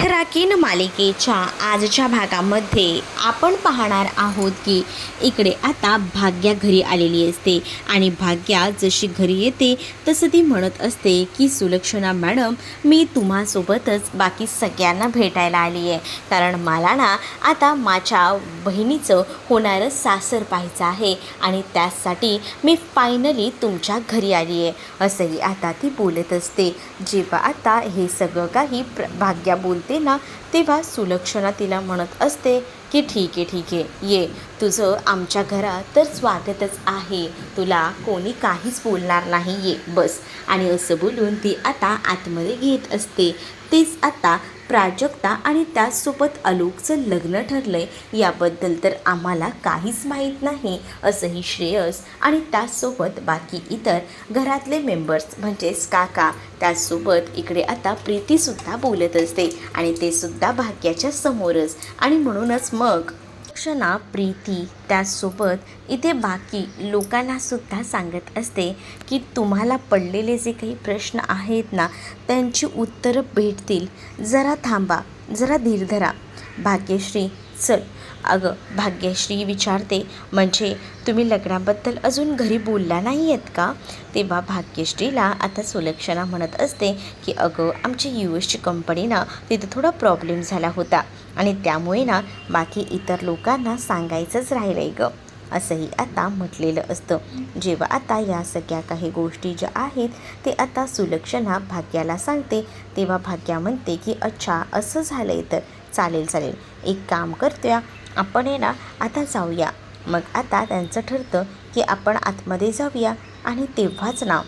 ठराकीन मालिकेच्या आजच्या भागामध्ये आपण पाहणार आहोत की इकडे आता भाग्या घरी आलेली असते आणि भाग्या जशी घरी येते तसं ती म्हणत असते की सुलक्षणा मॅडम, मी तुम्हासोबतच बाकी सगळ्यांना भेटायला आली आहे, कारण मला ना आता माझ्या बहिणीचं होणारं सासर पाहायचं आहे आणि त्यासाठी मी फायनली तुमच्या घरी आली आहे, असंही आता ती बोलत असते. जेव्हा आता हे सगळं काही भाग्या बोलते ना, तेव्हा सुलक्षणा तिला म्हणत असते की ठीक आहे ये, तुझं आमच्या घरात तर स्वागतच आहे, तुला कोणी काहीच बोलणार नाही, ये बस. आणि असं बोलून ती आता आतमध्ये घेत असते. तेच आता प्राजक्ता आणि त्याचसोबत आलोकचं लग्न ठरलंय याबद्दल तर आम्हाला काहीच माहीत नाही, असंही श्रेयस आणि त्याचसोबत बाकी इतर घरातले मेंबर्स म्हणजेच काका, त्याचसोबत इकडे आता प्रीतीसुद्धा बोलत असते आणि ते सुद्धा भाग्याच्या समोरच. आणि म्हणूनच मग क्षणा प्रीती त्याचसोबत इथे बाकी लोकांनासुद्धा सांगत असते की तुम्हाला पडलेले जे काही प्रश्न आहेत ना, त्यांची उत्तरं भेटतील, जरा थांबा, जरा धीर धरा. भाग्यश्री चल. अगं भाग्यश्री विचारते, म्हणजे तुम्ही लग्नाबद्दल अजून घरी बोलला नाही आहेत का? तेव्हा भाग्यश्रीला आता सुलक्षणा म्हणत असते की अगं आमची यूएसची कंपनी ना, तिथं थोडा प्रॉब्लेम झाला होता आणि त्यामुळे ना बाकी इतर लोकांना सांगायचंच राहिलं आहे गं, असंही आता म्हटलेलं असतं. जेव्हा आता या सगळ्या काही गोष्टी ज्या आहेत ते आता सुलक्षणा भाग्याला सांगते, तेव्हा भाग्या म्हणते की अच्छा असं झालं आहे, तर चालेल, एक काम करतोया, आपण आहे ना आता जाऊया. मग आता त्यांचं ठरतं की आपण आतमध्ये जाऊया आणि तेव्हाच ना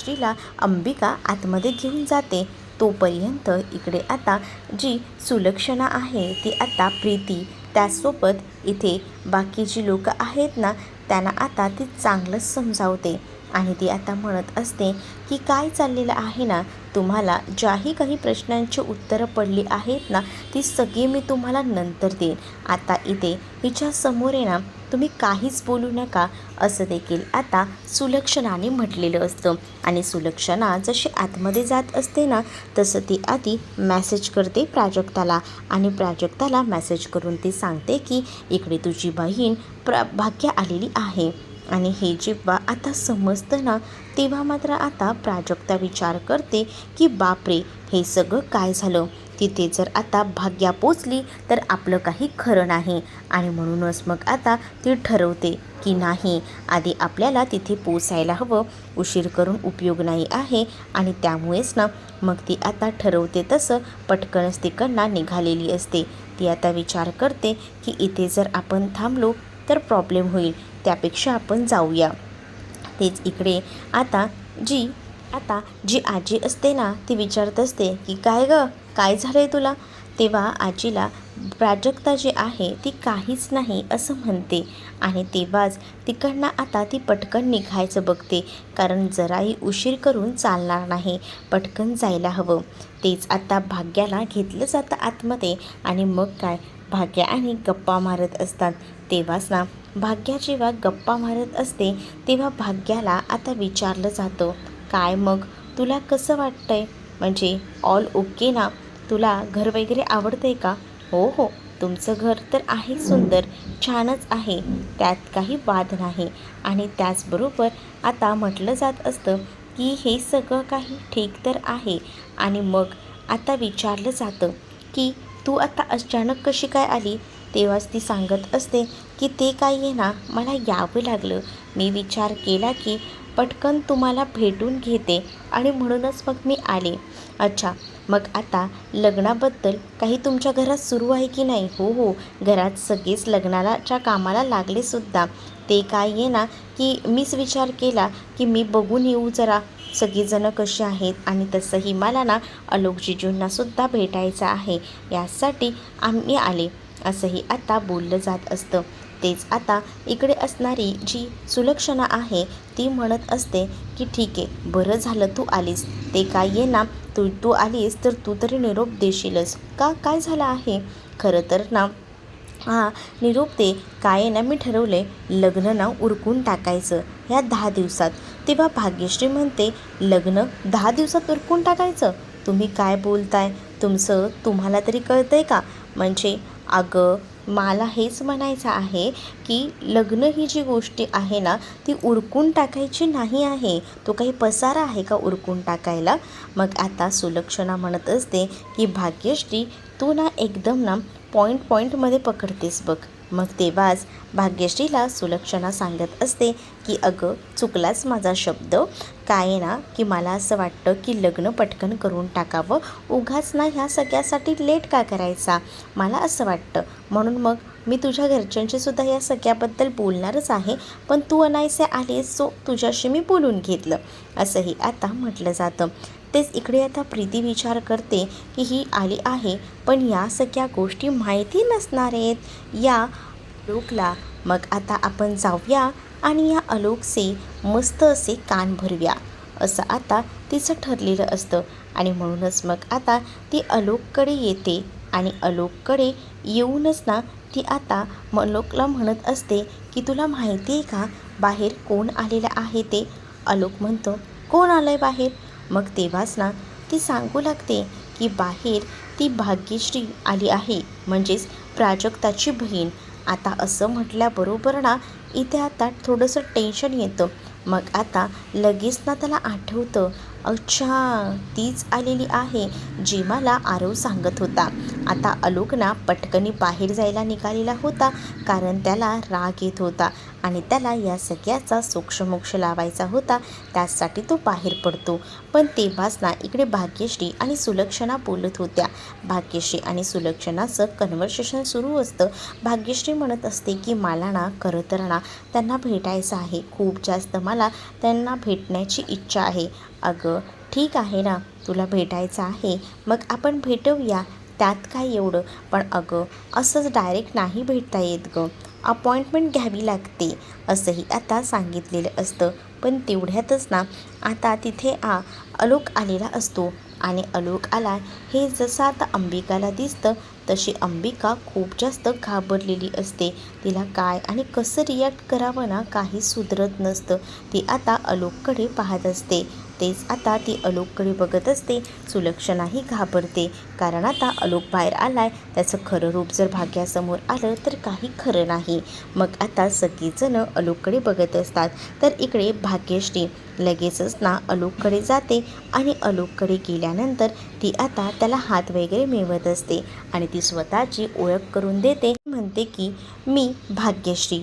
श्रीला अंबिका आतमध्ये घेऊन जाते. तोपर्यंत इकडे आता जी सुलक्षणा आहे ती आता प्रीती त्यासोबत इथे बाकीची लोकं आहेत ना, त्यांना आता ती चांगलंच समजावते आणि ती आता म्हणत असते की काय चाललेलं आहे ना, तुम्हाला ज्याही काही प्रश्नांची उत्तरं पडली आहेत ना, ती सगळी मी तुम्हाला नंतर देईन, आता इथे हिच्या समोर आहे ना तुम्ही काहीच बोलू नका, असं देखील आता सुलक्षणाने म्हटलेलं असतं. आणि सुलक्षणा जशी आतमध्ये जात असते ना, तसं ती आधी मॅसेज करते प्राजक्ताला आणि प्राजक्ताला मॅसेज करून ती सांगते की इकडे तुझी बहीण भाग्या आलेली आहे. आणि हे जेव्हा आता समजतं ना, तेव्हा मात्र आता प्राजक्ता विचार करते की बापरे, हे सगळं काय झालं, तिथे जर आता भाग्या पोचली तर आपलं काही खरं नाही. आणि म्हणूनच मग आता ती ठरवते की नाही, आधी आपल्याला तिथे पोचायला हवं, उशीर करून उपयोग नाही आहे. आणि त्यामुळेच ना मग ती आता ठरवते तसं पटकनच तिकडनं निघालेली असते. ती आता विचार करते की इथे जर आपण थांबलो तर प्रॉब्लेम होईल, त्यापेक्षा आपण जाऊया. तेच इकडे आता जी आजी असते ना, ती विचारत असते की काय गं, काय झालं आहे तुला? तेव्हा आजीला प्राजक्ता जी आहे ती काहीच नाही असं म्हणते. आणि तेव्हाच तिकडनं आता ती पटकन निघायचं बघते, कारण जराही उशीर करून चालणार नाही, पटकन जायला हवं. तेच आता भाग्याला घेतलं जातं आतमध्ये आणि मग काय, भाग्या आणि गप्पा मारत असतात. तेव्हाच ना भाग्या जेव्हा गप्पा मारत असते तेव्हा भाग्याला आता विचारलं जातं, काय मग तुला कसं वाटतंय, म्हणजे ऑल ओके ना, तुला घर वगैरे आवडतंय का? हो, तुमचं घर तर आहे सुंदर, छानच आहे, त्यात काही वाद नाही. आणि त्याचबरोबर आता म्हटलं जात असतं की हे सगळं काही ठीक तर आहे. आणि मग आता विचारलं जातं की तू आता अचानक कशी काय आली? तेव्हाच ती सांगत असते की ते काय आहे ना, मला यावं लागलं, मी विचार केला की पटकन तुम्हाला भेटून घेते आणि म्हणूनच मग मी आले. अच्छा, मग आता लग्नाबद्दल काही तुमच्या घरात सुरू आहे की नाही? हो, घरात सगळेच लग्नाच्या कामाला लागलेसुद्धा. ते काय आहे ना की मीच विचार केला की मी बघून येऊ जरा सगळीजणं कशी आहेत, आणि तसंही मला ना आलोक जिजूंनासुद्धा भेटायचं आहे, यासाठी आम्ही आले, असंही आता बोललं जात असतं. तेच आता इकडे असणारी जी सुलक्षणा आहे ती म्हणत असते की ठीक आहे, बरं झालं तू आलीस, ते काय आहे ना, तू आलीस तर तू तरी निरोप देशीलच का, काय झालं आहे? खरं तर ना निरोप दे, काय आहे ना, मी ठरवले लग्न ना उरकून टाकायचं ह्या 10 दिवसात. तेव्हा भाग्यश्री म्हणते, लग्न 10 दिवसात उरकून टाकायचं? तुम्ही काय बोलताय? तुमचं तुम्हाला तरी कळतं आहे का? म्हणजे अगं मला हेच म्हणायचं आहे की लग्न ही जी गोष्टी आहे ना ती उरकून टाकायची नाही आहे. तो काही पसारा आहे का उरकून टाकायला? मग आता सुलक्षणा म्हणत असते की भाग्यश्री तू ना एकदम ना पॉईंटमध्ये पकडतेस बघ. मग तेव्हाच भाग्यश्रीला सुलक्षणा सांगत असते की अगं चुकलाच माझा शब्द. काय ना की मला असं वाटतं की लग्न पटकन करून टाकावं, उगाच ना ह्या सगळ्यासाठी लेट का करायचा, मला असं वाटतं. म्हणून मग मी तुझ्या घरच्यांशी सुद्धा या सगळ्याबद्दल बोलणारच आहे, पण तू अनायसे आलीस सो तुझ्याशी मी बोलून घेतलं, असंही आता म्हटलं जातं. तेच इकडे आता प्रीती विचार करते की ही आली आहे पण या सगळ्या गोष्टी माहिती नसणार आहेत या आलोकला. मग आता आपण जाऊया आणि या आलोकचे मस्त असे कान भरूया, असं आता तिचं ठरलेलं असतं. आणि म्हणूनच मग आता ती आलोककडे येते आणि आलोककडे येऊनच ना ती आता आलोकला म्हणत असते की तुला माहिती आहे का बाहेर कोण आलेलं आहे ते? आलोक म्हणतो कोण आलं आहे बाहेर? मग तेव्हाच ना ती सांगू लागते की बाहेर ती भाग्यश्री आली आहे, म्हणजेच प्राजक्ताची बहीण. आता असं म्हटल्याबरोबर ना इथे आता थोडंसं टेन्शन येतं. मग आता लगेच ना त्याला आठवतं, अच्छा तीच आलेली आहे जी मला आरव सांगत होता. आता आलोक ना पटकनी बाहेर जायला निघालेला होता कारण त्याला राग येत होता आणि त्याला या सगळ्याचा सोक्षमोक्ष लावायचा होता, त्यासाठी तो बाहेर पडतो. पण तेव्हाच ना इकडे भाग्यश्री आणि सुलक्षणा बोलत होत्या. भाग्यश्री आणि सुलक्षणाचं कन्व्हर्सेशन सुरू असतं. भाग्यश्री म्हणत असते की मला ना खरं तर ना त्यांना भेटायचं आहे, खूप जास्त मला त्यांना भेटण्याची इच्छा आहे. अगं ठीक आहे ना, तुला भेटायचं आहे मग आपण भेटूया, त्यात काय एवढं. पण अगं असंच डायरेक्ट नाही भेटता येत गं, अपॉइंटमेंट घ्यावी लागते, असंही आता सांगितलेलं असतं. पण तेवढ्यातच ना आता तिथे आलोक आलेला असतो आणि आलोक आला हे जसं आता अंबिकाला दिसतं तशी अंबिका खूप जास्त घाबरलेली असते. तिला काय आणि कसं रिॲक्ट करावं ना काही सुधरत नसतं. ती आता आलोककडे पाहत असते. तेच आता ती आलोककडे बघत असते. सुलक्षणाही घाबरते कारण आता आलोक बाहेर आलाय, त्याचं खरं रूप जर भाग्यासमोर आलं तर काही खरं नाही. मग आता सगळीजणं आलोककडे बघत असतात. तर इकडे भाग्यश्री लगेचच ना आलोककडे जाते आणि आलोककडे गेल्यानंतर ती आता त्याला हात वगैरे मिळवत असते आणि ती स्वतःची ओळख करून देते. म्हणते की मी भाग्यश्री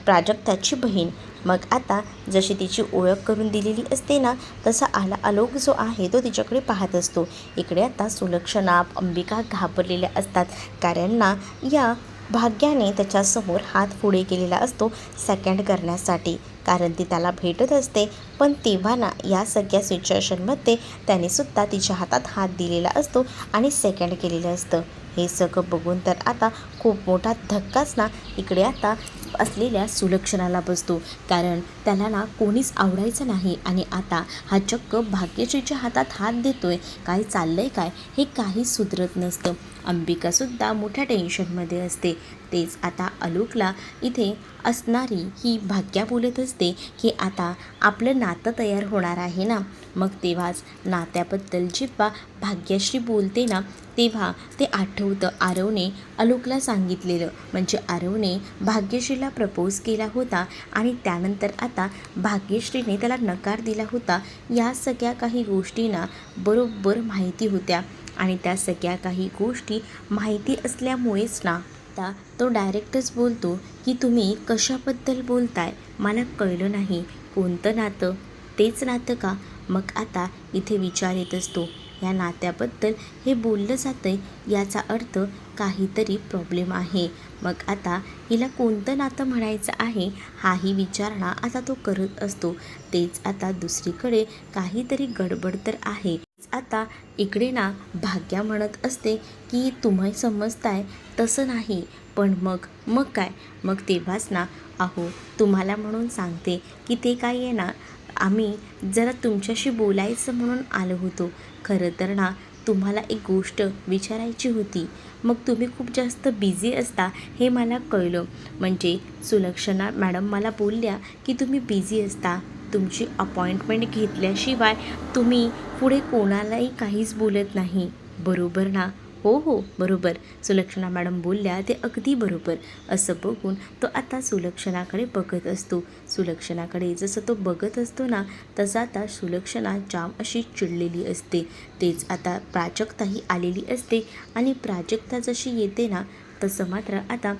प्राजक्ताची बहीण. मग आता जशी तिची ओळख करून दिलेली असते ना तसा आलोक जो आहे तो तिच्याकडे पाहत असतो. इकडे आता सुलक्षणा अंबिका घाबरलेल्या असतात कारण ना या भाग्याने त्याच्यासमोर हात पुढे केलेला असतो सेकंड करण्यासाठी, कारण ती त्याला भेटत असते. पण तेव्हा ना या सगळ्या सिच्युएशनमध्ये त्यानेसुद्धा तिच्या हातात हात दिलेला असतो आणि सेकंड केलेलं असतं. हे सगळं बघून तर आता खूप मोठा धक्काच ना इकडे आता असलेल्या सुलक्षणाला बसतो, कारण त्याला ना कोणीच आवडायचं नाही आणि आता हा चक्क भाग्यश्रीच्या हातात हात देतोय. काय चाललंय काय हे काही सुधरत नसतं. अंबिकासुद्धा मोठ्या टेन्शनमध्ये असते. तेच आता आलोकला इथे असणारी ही भाग्या बोलत असते की आता आपलं नातं तयार होणार आहे ना. मग तेव्हाच नात्याबद्दल जेव्हा भाग्यश्री बोलते ना तेव्हा ते आठवतं आरवने आलोकला सांगितलेलं, म्हणजे आरवने भाग्यश्रीला प्रपोज केला होता आणि त्यानंतर आता भाग्यश्रीने त्याला नकार दिला होता. या सगळ्या काही गोष्टी ना बरोबर माहिती होत्या आणि त्या सगळ्या काही गोष्टी माहिती असल्यामुळेच ना आता तो डायरेक्टच बोलतो की तुम्ही कशाबद्दल बोलताय, मला कळलं नाही, कोणतं नातं? तेच नातं का? मग आता इथे विचार येत असतो, या नात्याबद्दल हे बोललं जातं आहे याचा अर्थ काहीतरी प्रॉब्लेम आहे. मग आता हिला कोणतं नातं म्हणायचं आहे हाही विचार ना आता तो करत असतो. तेच आता दुसरीकडे काहीतरी गडबड तर आहे. आता इकडे ना भाग्या म्हणत असते की तुम्ही समजताय तसं नाही, पण मग काय? मग तेव्हाच ना अहो तुम्हाला म्हणून सांगते की ते काय आहे ना आम्ही जरा तुमच्याशी बोलायचं म्हणून आलो होतो. खरं तर ना तुम्हाला एक गोष्ट विचारायची होती, मग तुम्ही खूप जास्त बिझी असता हे मला कळलं. म्हणजे सुलक्षणा मॅडम मला बोलल्या की तुम्ही बिझी असता, तुमची अपॉइंटमेंट घेतल्याशिवाय तुम्ही पुढे कोणालाही काहीच बोलत नाही. बरोबर ना? हो हो बरोबर. सुलक्षणा मॅडम बोलल्या ते अगदी बरोबर. असं बघून तो आता सुलक्षणाकडे बघत असतो. सुलक्षणाकडे जसं तो बघत असतो ना, तसं आता सुलक्षणा जाम अशी चिडलेली असते. तेच आता प्राजक्ताही आलेली असते आणि प्राजक्ता जशी येते ना, तसं मात्र आता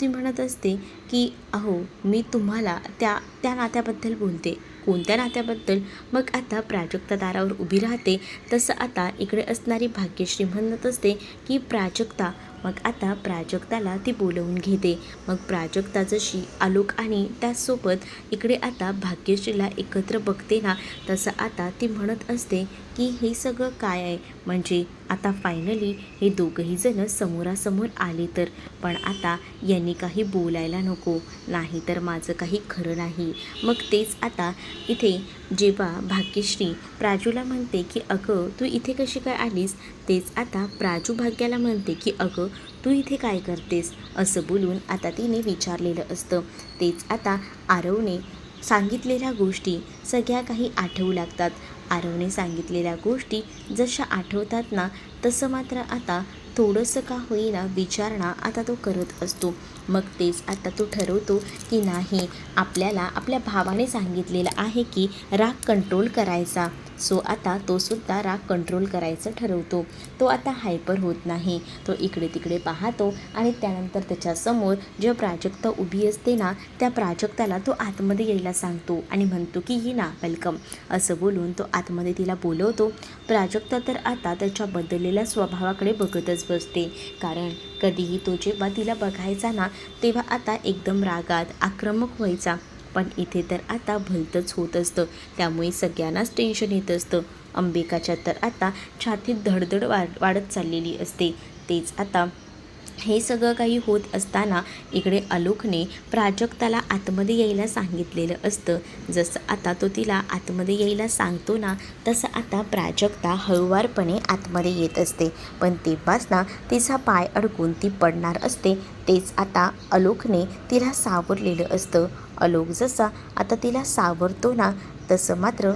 ती म्हणत असते की अहो मी तुम्हाला त्या त्या नात्याबद्दल बोलते. कोणत्या नात्याबद्दल? मग आता प्राजक्ता दारावर उभी राहते. तसं आता इकडे असणारी भाग्यश्री म्हणत असते की प्राजक्ता. मग आता प्राजक्ताला ती बोलवून घेते. मग प्राजक्ता जशी आलोक आणि त्याचसोबत इकडे आता भाग्यश्रीला एकत्र बघते ना, तसं आता ती म्हणत असते की हे सगळं काय आहे? म्हणजे आता फायनली हे दोघंही जण समोरासमोर आले तर. पण आता यांनी काही बोलायला नको, नाही तर माझं काही खरं नाही. मग तेच आता इथे जेव्हा भाग्यश्री प्राजूला म्हणते की अगं तू इथे कशी काय आलीस, तेच आता प्राजू भाग्याला म्हणते की अगं तू इथे काय करतेस, असं बोलून आता तिने विचारलेलं असतं. तेच आता आरवने सांगितलेल्या गोष्टी सगळ्या काही आठवू लागतात. आरवने सांगितलेल्या गोष्टी जशा आठवतात ना, तसं मात्र आता थोडंसं का होईना विचारणा आता तो करत असतो. मग तेच आता तो ठरवतो की नाही, आपल्याला आपल्या भावाने सांगितलेलं आहे की राग कंट्रोल करायचा. सो आता तो सुद्धा राग कंट्रोल करायचं ठरवतो. तो आता हायपर होत नाही. तो इकडे तिकडे पाहतो आणि त्यानंतर त्याच्यासमोर जेव्हा प्राजक्ता उभी असते ना, त्या प्राजक्ताला तो आतमध्ये यायला सांगतो आणि म्हणतो की ये ना, वेलकम, असं बोलून तो आतमध्ये तिला बोलवतो. प्राजक्ता तर आता त्याच्या बदललेल्या स्वभावाकडे बघतच बसते. कारण कधीही तो जेव्हा तिला बघायचा ना, तेव्हा आता एकदम रागात आक्रमक व्हायचा. पण इथे तर आता भलतंच होत असतं. त्यामुळे सगळ्यांनाच टेन्शन येत असतं. अंबिकाच्या तर आता छातीत धडधड वाढत चाललेली असते. तेच आता हे सगळं काही होत असताना इकडे आलोकने प्राजक्ताला आतमध्ये यायला सांगितलेलं असतं. जसं आता तो तिला आतमध्ये यायला सांगतो ना, तसं आता प्राजक्ता हळूवारपणे आतमध्ये येत असते. पण तेव्हाच ना तिचा पाय अडकून ती पडणार असते. तेच आता आलोकने तिला सावरलेलं असतं. आलोक जसा आता तिला सावरतो ना, तसं मात्र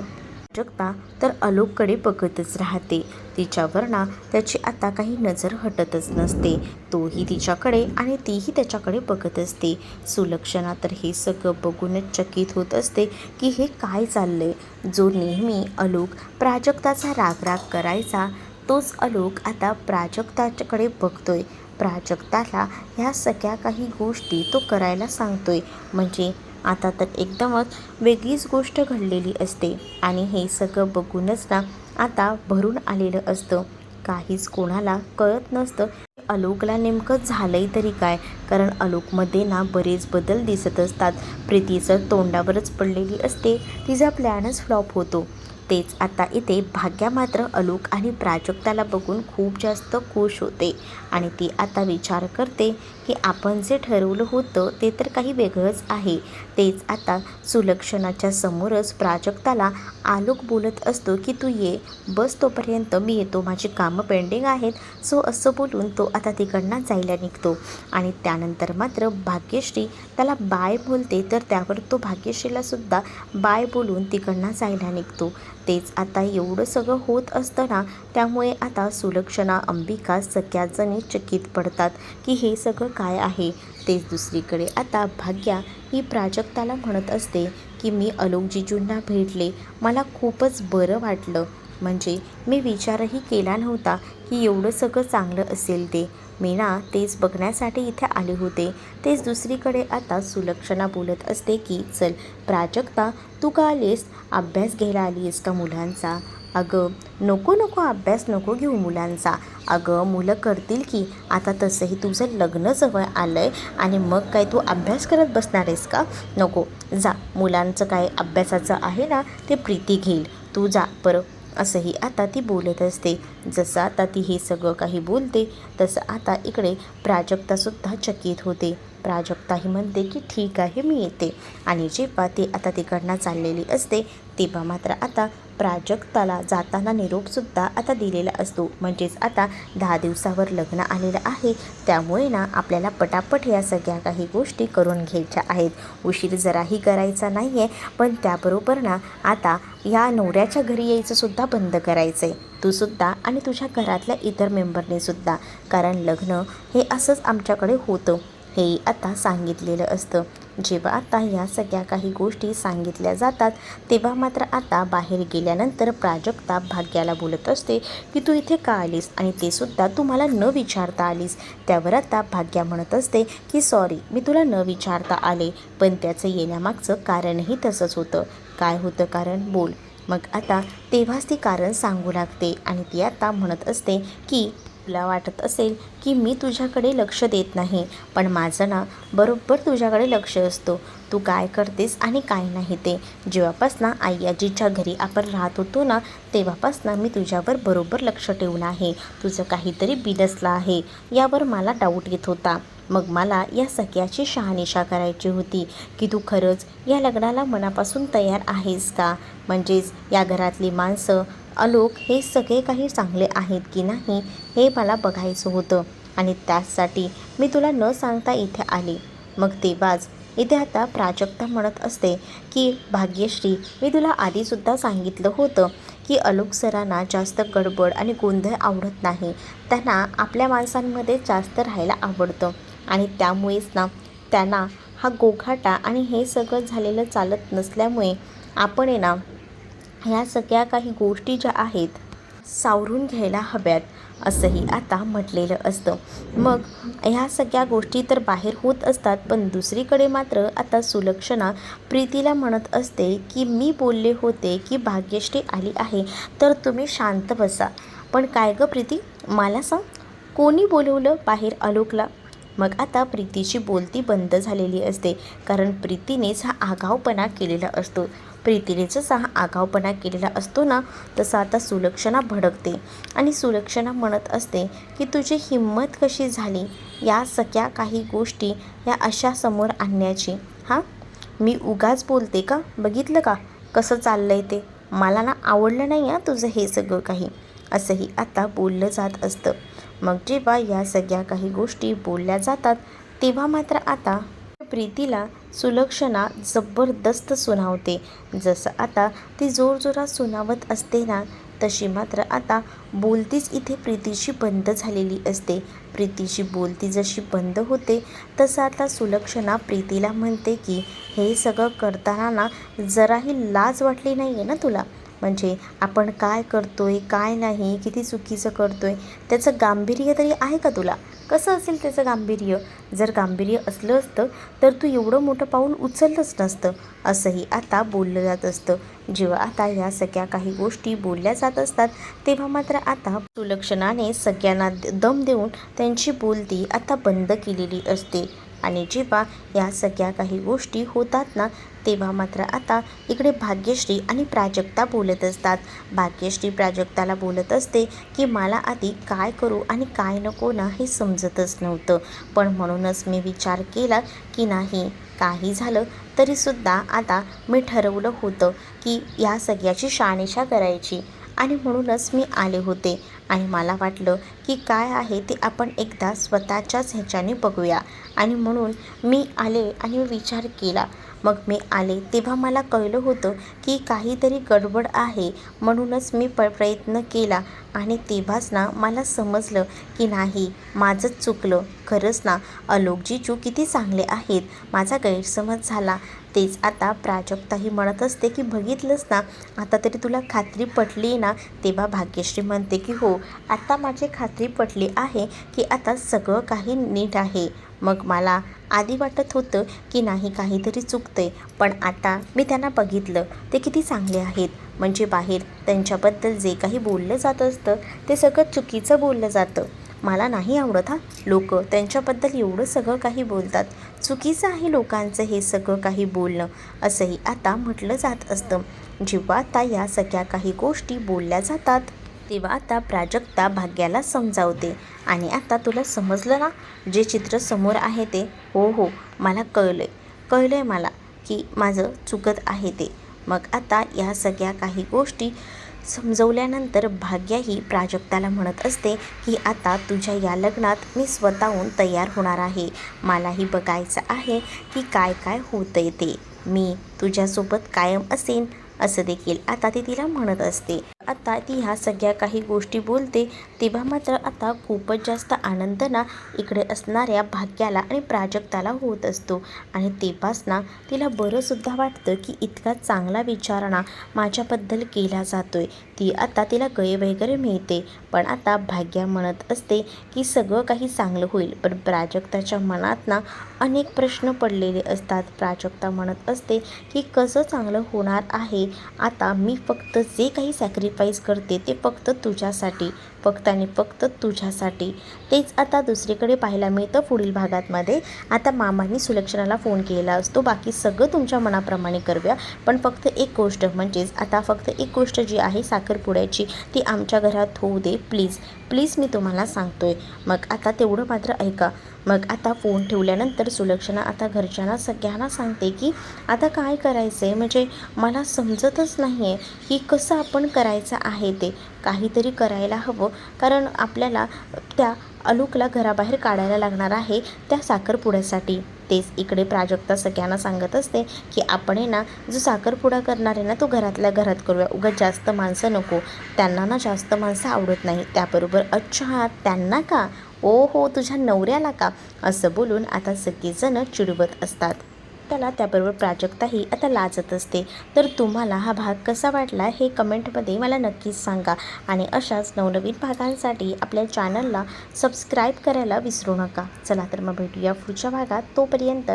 प्राजक्ता तर आलोककडे बघतच राहते. तिच्यावर ना त्याची आता काही नजर हटतच नसते. तोही तिच्याकडे आणि तीही त्याच्याकडे बघत असते. सुलक्षणा तर हे सगळं बघूनच चकित होत असते की हे काय चाललंय. जो नेहमी आलोक प्राजक्ताचा राग करायचा, तोच आलोक आता प्राजक्ताच्याकडे बघतोय. प्राजक्ताला ह्या सगळ्या काही गोष्टी तो करायला सांगतोय. म्हणजे आता तर एकदमच वेगळीच गोष्ट घडलेली असते. आणि हे सगळं बघूनच ना आता भरून आलेलं असतं. काहीच कोणाला कळत नसतं आलोकला नेमकं झालंय तरी काय. कारण आलोकमध्ये ना बरेच बदल दिसत असतात. प्रीतीचं तोंडावरच पडलेली असते. तिचा प्लॅनच फ्लॉप होतो. तेच आता इथे भाग्या मात्र आलोक आणि प्राजक्ताला बघून खूप जास्त खुश होते. आणि ती आता विचार करते की आपण जे ठरवलं होतं ते तर काही वेगळंच आहे. तेच आता सुलक्षणाच्या समोरच प्राजक्ताला आलोक बोलत असतो की तू ये, बस तोपर्यंत मी येतो, माझी कामं पेंडिंग आहेत. सो असं बोलून तो आता तिकडनं जायला निघतो. आणि त्यानंतर मात्र भाग्यश्री त्याला बाय बोलते, तर त्यावर तो भाग्यश्रीलासुद्धा बाय बोलून तिकडनं जायला निघतो. तेच आता एवढं सगळं होत असताना त्यामुळे आता सुलक्षणा, अंबिका सगळ्याजणी चकित पडतात की हे सगळं काय आहे. तेच दुसरीकडे आता भाग्या ही प्राजक्ताला म्हणत असते की मी आलोकजीजूंना भेटले, मला खूपच बरं वाटलं. म्हणजे मी विचारही केला नव्हता की एवढं सगळं चांगलं असेल ते. मी ना तेच बघण्यासाठी इथे आले होते. तेच दुसरीकडे आता सुलक्षणा बोलत असते की चल प्राजक्ता, तू का आलीस? अभ्यास घ्यायला आली आहेस का मुलांचा? अगं नको नको, अभ्यास नको घेऊ मुलांचा. अगं मुलं करतील की, आता तसंही तुझं लग्न जवळ आलं आहे आणि मग काय तू अभ्यास करत बसणार आहेस का? नको जा, मुलांचं काय अभ्यासाचं आहे ना ते प्रीती घेईल, तू जा बरं, असंही आता ती बोलत असते. जसं आता ती हे सगळं काही बोलते तसं आता इकडे प्राजक्तासुद्धा चकित होते. प्राजक्ताही म्हणते की ठीक आहे मी येते. आणि जेव्हा ती आता तिकडनं चाललेली असते तेव्हा मात्र आता प्राजक्ताला जाताना निरोपसुद्धा आता दिलेला असतो. म्हणजेच आता 10 दिवसावर लग्न आलेलं आहे, त्यामुळे ना आपल्याला पटापट या सगळ्या काही गोष्टी करून घ्यायच्या आहेत. उशीर जराही करायचा नाही आहे, पण त्याबरोबर ना आता या नवऱ्याच्या घरी यायचंसुद्धा बंद करायचं आहे. तूसुद्धा आणि तुझ्या घरातल्या इतर मेंबरनेसुद्धा, कारण लग्न हे असंच आमच्याकडे होतं हे आता सांगितलेलं असतं. जेव्हा आता या सगळ्या काही गोष्टी सांगितल्या जातात तेव्हा मात्र आता बाहेर गेल्यानंतर प्राजक्ता भाग्याला बोलत असते की तू इथे का आलीस आणि ते सुद्धा तू मला न विचारता आलीस. त्यावर आता भाग्या म्हणत असते की सॉरी, मी तुला न विचारता आले, पण त्याचं येण्यामागचं कारणही तसंच होतं. काय होतं कारण, बोल. मग आता तेव्हाच ती कारण सांगू लागते आणि ती आता म्हणत असते की तुला वाटत असेल की मी तुझ्याकडे लक्ष देत नाही, पण माझं ना बरोबर तुझ्याकडे लक्ष असतो. तू काय करतेस आणि काय नाही ते. जेव्हापासनं आई आजीच्या घरी आपण राहत होतो ना तेव्हापासनं मी तुझ्यावर बरोबर लक्ष ठेवलं आहे. तुझं काहीतरी बिनसलं आहे यावर मला डाऊट येत होता. मग मला या सगळ्याची शहानिशा करायची होती की तू खरंच या लग्नाला मनापासून तयार आहेस का, म्हणजेच या घरातली माणसं आलोक हे सगळे काही चांगले आहेत की नाही हे मला बघायचं होतं आणि त्यासाठी मी तुला न सांगता इथे आले. मग तेव्हाच इथे आता प्राजक्ता म्हणत असते की भाग्यश्री, मी तुला आधीसुद्धा सांगितलं होतं की आलोक सरांना जास्त गडबड आणि गोंधळ आवडत नाही. त्यांना आपल्या माणसांमध्ये जास्त राहायला आवडतं आणि त्यामुळेच ना त्यांना हा गोघाटा आणि हे सगळं झालेलं चालत नसल्यामुळे आपण आहे ना ह्या सगळ्या काही गोष्टी ज्या आहेत सावरून घ्यायला हव्यात असंही आता म्हटलेलं असतं. मग ह्या सगळ्या गोष्टी तर बाहेर होत असतात, पण दुसरीकडे मात्र आता सुलक्षणा प्रीतीला म्हणत असते की मी बोलले होते की भाग्यश्री आली आहे तर तुम्ही शांत बसा. पण काय गं प्रीती, मला सांग, कोणी बोलवलं बाहेर आलोकला? मग आता प्रीतीची बोलती बंद झालेली असते, कारण प्रीतीनेच हा आगाऊपणा केलेला असतो. प्रीतीनेच हा आगाऊपणा केलेला असतो ना, तसं आता सुलक्षणा भडकते आणि सुलक्षणा म्हणत असते की तुझी हिंमत कशी झाली या सगळ्या काही गोष्टी या अशा समोर आणण्याची? हां, मी उगाच बोलते का? बघितलं का कसं चाललंय ते? मला ना आवडलं नाही हां तुझं हे सगळं काही, असंही आता बोललं जात असतं. मग जेव्हा या सगळ्या काही गोष्टी बोलल्या जातात तेव्हा मात्र आता प्रीतीला सुलक्षणा जबरदस्त सुनावते. जसं आता ती जोरजोरात सुनावत असते ना तशी मात्र आता बोलतीच इथे प्रीतीची बंद झालेली असते. प्रीतीची बोलती जशी बंद होते तसं आता सुलक्षणा प्रीतीला म्हणते की हे सगळं करताना ना जराही लाज वाटली नाही आहे ना तुला? म्हणजे आपण काय करतोय काय नाही, किती चुकीचं करतोय, त्याचं गांभीर्य तरी आहे का तुला? कसं असेल त्याचं गांभीर्य? जर गांभीर्य असलं असतं तर तू एवढं मोठं पाऊल उचललंच नसतं, असंही आता बोललं जात असतं. जेव्हा आता या सगळ्या काही गोष्टी बोलल्या जात असतात तेव्हा मात्र आता सुलक्षणाने सगळ्यांना दम देऊन त्यांची बोलती आता बंद केलेली असते. आणि जेव्हा या सगळ्या काही गोष्टी होतात ना तेव्हा मात्र आता इकडे भाग्यश्री आणि प्राजक्ता बोलत असतात. भाग्यश्री प्राजक्ताला बोलत असते की मला आधी काय करू आणि काय नको ना हे समजतच नव्हतं, पण म्हणूनच मी विचार केला की नाही, काही झालं तरीसुद्धा आता मी ठरवलं होतं की या सगळ्याची शहानिशा करायची आणि म्हणूनच मी आले होते. आणि मला वाटलं की काय आहे ते आपण एकदा स्वतःच्याच ह्याच्याने बघूया आणि म्हणून मी आले आणि विचार केला. मग मी आले तेव्हा मला कळलं होतं की काहीतरी गडबड आहे, म्हणूनच मी प्रयत्न केला आणि तेव्हाच ना मला समजलं की नाही, माझंच चुकलं. खरंच ना आलोकजीजू किती चांगले आहेत, माझा गैरसमज झाला. तेच आता प्राजक्ताही म्हणत असते की बघितलंस ना, आता तरी तुला खात्री पटली ना? तेव्हा भाग्यश्री म्हणते की हो, आता माझी खात्री पटली आहे की आता सगळं काही नीट आहे. मग मला आधी वाटत होतं की नाही काहीतरी चुकतंय, पण आता मी त्यांना बघितलं, ते किती चांगले आहेत. म्हणजे बाहेर त्यांच्याबद्दल जे काही बोललं जात असतं ते सगळं चुकीचं बोललं जातं. मला नाही आवडत हा, लोक त्यांच्याबद्दल एवढं सगळं काही बोलतात. चुकीचं आहे लोकांचं हे सगळं काही बोलणं, असंही आता म्हटलं जात असतं. जेव्हा आता या सगळ्या काही गोष्टी बोलल्या जातात तेव्हा आता प्राजक्ता भाग्याला समजावते आणि आता तुला समजलं ना जे चित्र समोर आहे ते? हो हो, मला कळलं आहे मला की माझं चुकत आहे ते. मग आता या सगळ्या काही गोष्टी समजवल्यानंतर भाग्याही प्राजक्ताला म्हणत असते की आता तुझ्या या लग्नात मी स्वतःहून तयार होणार आहे. मलाही बघायचं आहे की काय काय होतंय ते. मी तुझ्यासोबत कायम असेन, असं देखील आता ती तिला म्हणत असते. आता ती ह्या सगळ्या काही गोष्टी बोलते तेव्हा मात्र आता खूपच जास्त आनंद ना इकडे असणाऱ्या भाग्याला आणि प्राजक्ताला होत असतो. आणि तेव्हाच ना तिला बरंसुद्धा वाटतं की इतका चांगला विचार ना माझ्याबद्दल केला जातोय. ती आता तिला गय वगैरे मिळते. पण आता भाग्या म्हणत असते की सगळं काही चांगलं होईल. पण प्राजक्ताच्या मनात ना अनेक प्रश्न पडलेले असतात. प्राजक्ता म्हणत असते की कसं चांगलं होणार आहे. आता मी फक्त जे काही सॅक्रिफाईस करते ते फक्त तुझ्यासाठी, फक्त आणि फक्त तुझ्यासाठी. तेच आता दुसरीकडे पाहायला मिळतं पुढील भागातमध्ये. आता मामांनी सुलक्षणाला फोन केलेला असतो, बाकी सगळं तुमच्या मनाप्रमाणे करूया, पण फक्त एक गोष्ट, म्हणजेच आता फक्त एक गोष्ट जी आहे साखरपुड्याची, ती आमच्या घरात होऊ दे प्लीज प्लीज, मी तुम्हाला सांगतोय. मग आता तेवढं मात्र ऐका. मग आता फोन ठेवल्यानंतर सुलक्षणा आता घरच्यांना सगळ्यांना सांगते की आता काय करायचं आहे, म्हणजे मला समजतच नाही आहे की कसं आपण करायचं आहे. ते काहीतरी करायला हवं, कारण आपल्याला त्या आलोकला घराबाहेर काढायला लागणार आहे त्या साखरपुड्यासाठी. तेच इकडे प्राजक्ता सगळ्यांना सांगत असते की आपण आहे ना जो साखरपुडा करणार आहे ना तो घरातल्या घरात करूया, उगाच जास्त माणसं नको, त्यांना ना जास्त माणसं आवडत नाही. त्याबरोबर अच्छा त्यांना का, ओ हो तुझ्या नवऱ्याला का, असं बोलून आता सगळेजण चिडवत असतात त्याला. त्याबरोबर प्राजक्ताही आता लाजत असते. तर तुम्हाला हा भाग कसा वाटला हे कमेंटमध्ये मला नक्कीच सांगा. आणि अशाच नवनवीन भागांसाठी आपल्या चॅनलला सबस्क्राईब करायला विसरू नका. चला तर मग भेटूया पुढच्या भागात. तोपर्यंत